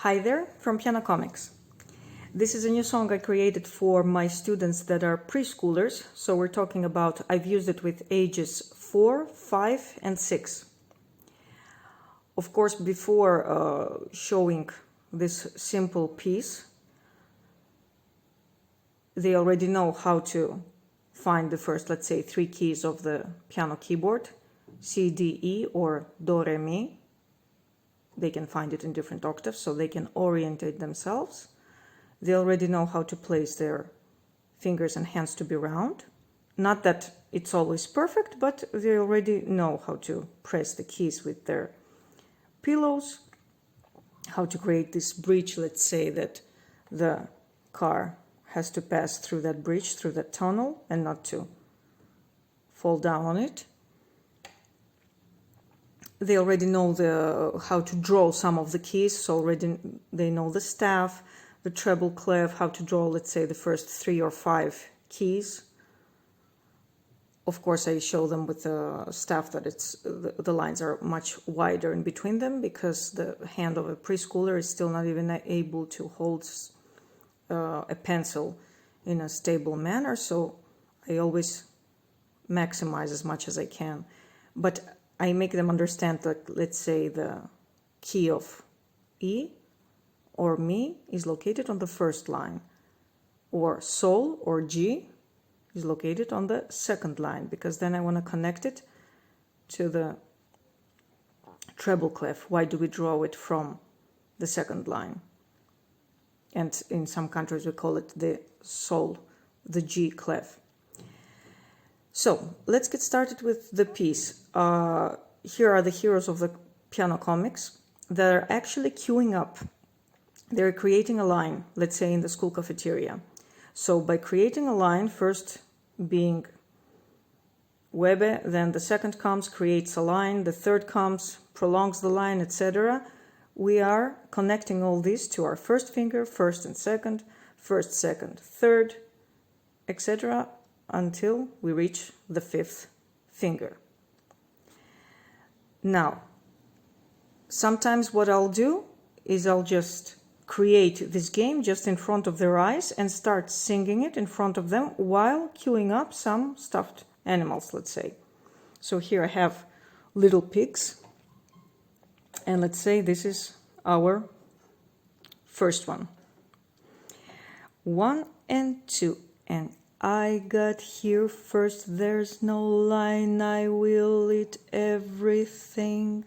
Hi there, from Piano Comics. This is a new song I created for my students that are preschoolers. So we're talking about, I've used it with ages 4, 5, and 6. Of course, before showing this simple piece, they already know how to find the first, let's say, 3 keys of the piano keyboard, C, D, E, or Do, Re, Mi. They can find it in different octaves, so they can orientate themselves. They already know how to place their fingers and hands to be round. Not that it's always perfect, but they already know how to press the keys with their pillows, how to create this bridge, let's say, that the car has to pass through that bridge, through that tunnel, and not to fall down on it. They already know how to draw some of the keys, so already they know the staff, the treble clef, how to draw, let's say, the first 3 or 5 keys. Of course, I show them with the staff that the lines are much wider in between them, because the hand of a preschooler is still not even able to hold a pencil in a stable manner, so I always maximize as much as I can. But I make them understand that, let's say, the key of E or Mi is located on the first line, or Sol or G is located on the second line, because then I want to connect it to the treble clef. Why do we draw it from the second line? And in some countries we call it the Sol, the G clef. So let's get started with the piece. Here are the heroes of the piano comics that are actually queuing up. They're creating a line, let's say in the school cafeteria. So by creating a line, first being Webe, then the second comes, creates a line, the third comes, prolongs the line, etc. We are connecting all this to our first finger, first and second, first, second, third, etc. until we reach the 5th finger. Now, sometimes what I'll do is I'll just create this game just in front of their eyes and start singing it in front of them while queuing up some stuffed animals, let's say. So here I have little pigs, and let's say this is our first one. 1 and 2, and I got here first, there's no line, I will eat everything.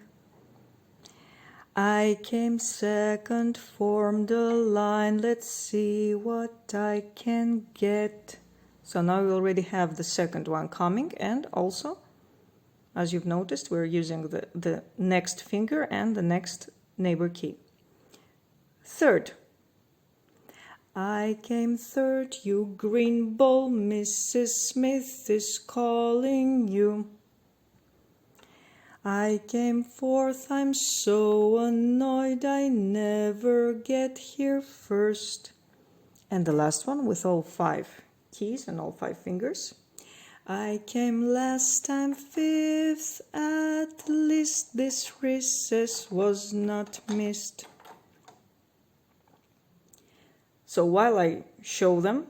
I came second, formed a line, let's see what I can get. So now we already have the second one coming, and also, as you've noticed, we're using the next finger and the next neighbor key. Third. I came third, you green ball, Mrs. Smith is calling you. I came fourth, I'm so annoyed, I never get here first. And the last one with all 5 keys and all 5 fingers. I came last, I'm 5th, at least this recess was not missed. So while I show them,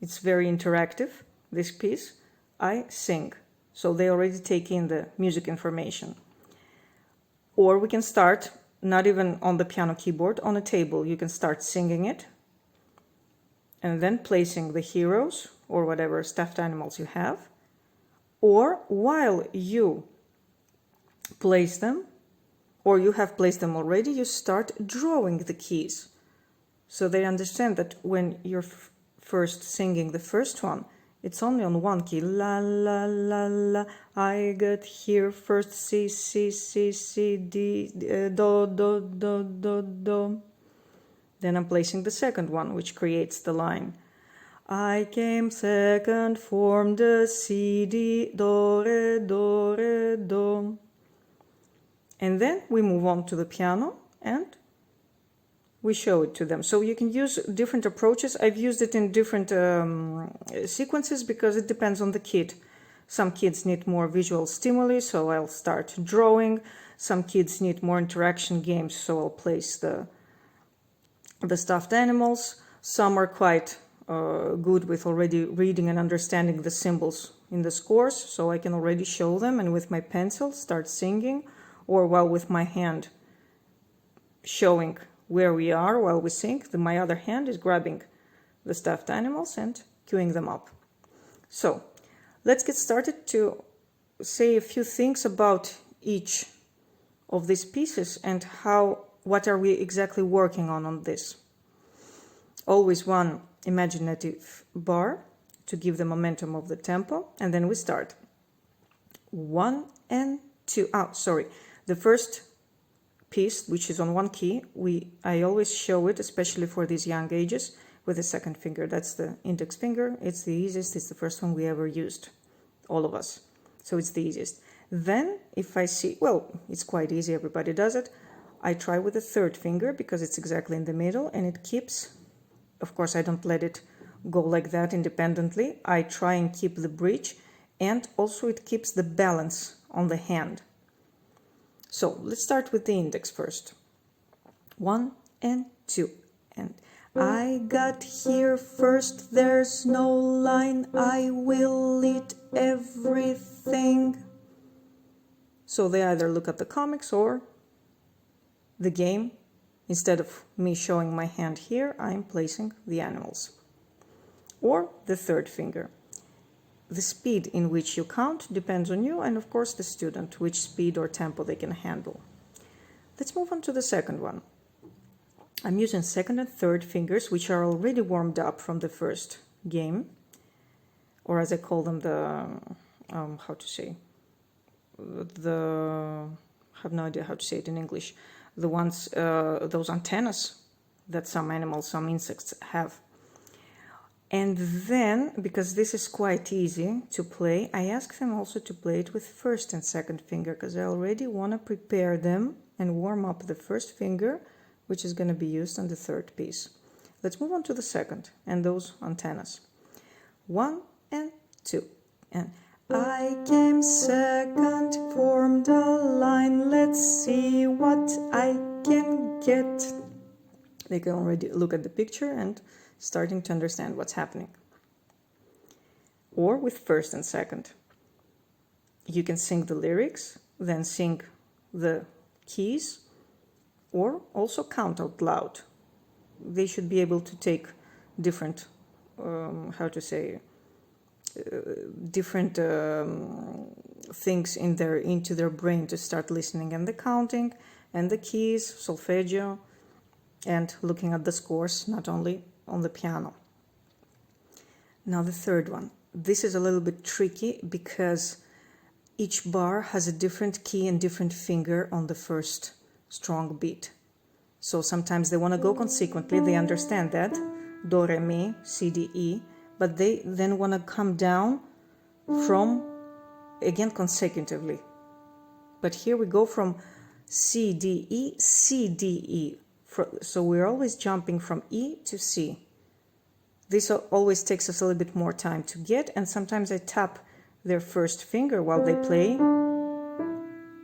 it's very interactive, this piece, I sing. So they already take in the music information. Or we can start, not even on the piano keyboard, on a table. You can start singing it, and then placing the heroes, or whatever stuffed animals you have. Or while you place them, or you have placed them already, you start drawing the keys. So they understand that when you're first singing the first one, it's only on one key. La, la, la, la. I got here first. C, C, C, C, D, Do, Do, Do, Do, Do. Then I'm placing the second one, which creates the line. I came second, formed a C, D, Do, Re, Do, Re, Do. And then we move on to the piano and we show it to them. So you can use different approaches. I've used it in different sequences because it depends on the kid. Some kids need more visual stimuli, so I'll start drawing. Some kids need more interaction games, so I'll place the the stuffed animals. Some are quite good with already reading and understanding the symbols in the scores, so I can already show them and with my pencil start singing, or while with my hand showing where we are while we sing, my other hand is grabbing the stuffed animals and queuing them up. So let's get started to say a few things about each of these pieces and what are we exactly working on this. Always one imaginative bar to give the momentum of the tempo, and then we start. 1 and 2. The first piece, which is on one key, I always show it, especially for these young ages, with the second finger. That's the index finger. It's the easiest. It's the first one we ever used, all of us. So it's the easiest. Then if I see, well, it's quite easy, everybody does it, I try with the third finger because it's exactly in the middle and it keeps, of course I don't let it go like that independently. I try and keep the bridge, and also it keeps the balance on the hand. So let's start with the index first. 1 and 2 and I got here first, there's no line, I will eat everything. So they either look at the comics or the game. Instead of me showing my hand here, I'm placing the animals. Or the third finger. The speed in which you count depends on you and of course the student, which speed or tempo they can handle. Let's move on to the second one. I'm using second and third fingers, which are already warmed up from the first game, or as I call them, I have no idea how to say it in English, the ones, those antennas that some animals, some insects have. And then, because this is quite easy to play, I ask them also to play it with first and second finger, because I already want to prepare them and warm up the first finger, which is going to be used on the third piece. Let's move on to the second and those antennas. 1 and 2 and I came second, formed a line, let's see what I can get. They can already look at the picture and starting to understand what's happening. Or with first and second. You can sing the lyrics, then sing the keys, or also count out loud. They should be able to take different, different things into their brain to start listening, and the counting and the keys, solfeggio, and looking at the scores, not only on the piano. Now the third one. This is a little bit tricky because each bar has a different key and different finger on the first strong beat. So sometimes they want to go consequently, they understand that, do, re, mi, si, d, e, but they then want to come down from, again, consecutively. But here we go from C, D, E, C, D, E. So we're always jumping from E to C. This always takes us a little bit more time to get, and sometimes I tap their first finger while they play,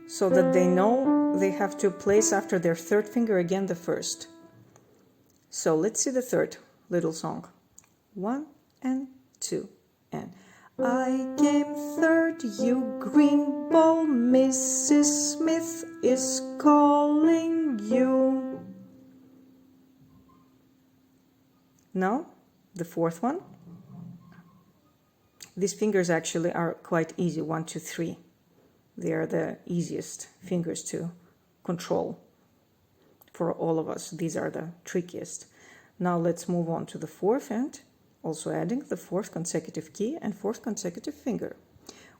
so that they know they have to place after their third finger again the first. So let's see the third little song. 1 and 2 and I came third, you green ball, Mrs. Smith is calling you. Now the fourth one. These fingers actually are quite easy, 1, 2, 3. They are the easiest fingers to control for all of us. These are the trickiest. Now let's move on to the fourth, and also adding the fourth consecutive key and fourth consecutive finger.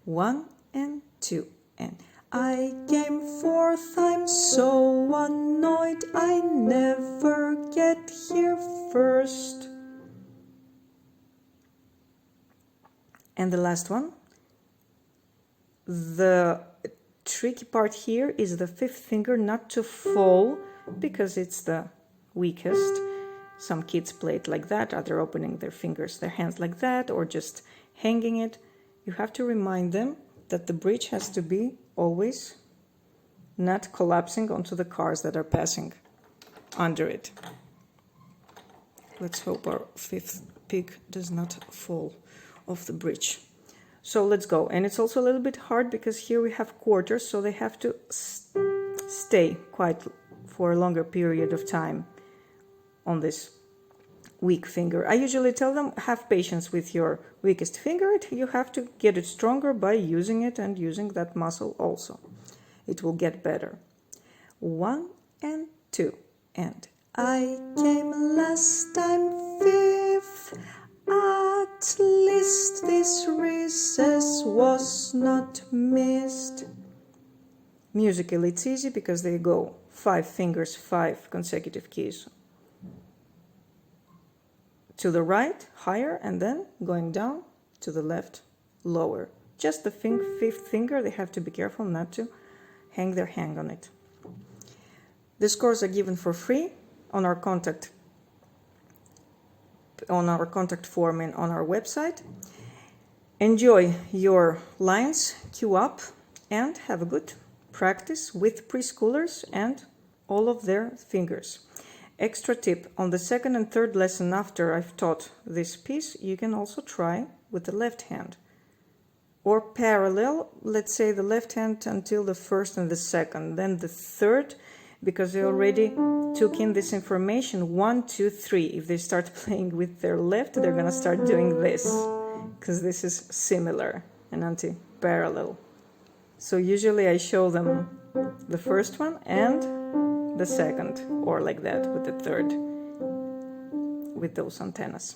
1 and 2 and I came fourth, I'm so annoyed, I never get here first. And the last one. The tricky part here is the fifth finger not to fall, because it's the weakest. Some kids play it like that, either opening their hands like that, or just hanging it. You have to remind them that the bridge has to be always not collapsing onto the cars that are passing under it. Let's hope our fifth pig does not fall off the bridge. So let's go. And it's also a little bit hard because here we have quarters, so they have to stay quite for a longer period of time on this weak finger. I usually tell them, have patience with your weakest finger. You have to get it stronger by using it and using that muscle also. It will get better. 1 and 2 and I came last time fifth. At least this recess was not missed. Musically, it's easy because they go 5 fingers, 5 consecutive keys. To the right, higher, and then going down to the left, lower. Just the fifth finger, they have to be careful not to hang their hand on it. The scores are given for free on our contact form and on our website. Enjoy your lines, cue up, and have a good practice with preschoolers and all of their fingers. Extra tip, on the second and third lesson after I've taught this piece, you can also try with the left hand. Or parallel, let's say the left hand until the first and the second, then the third, because they already took in this information, 1, 2, 3. If they start playing with their left, they're going to start doing this, because this is similar and anti-parallel. So usually I show them the first one and the second, or like that with the third, with those antennas.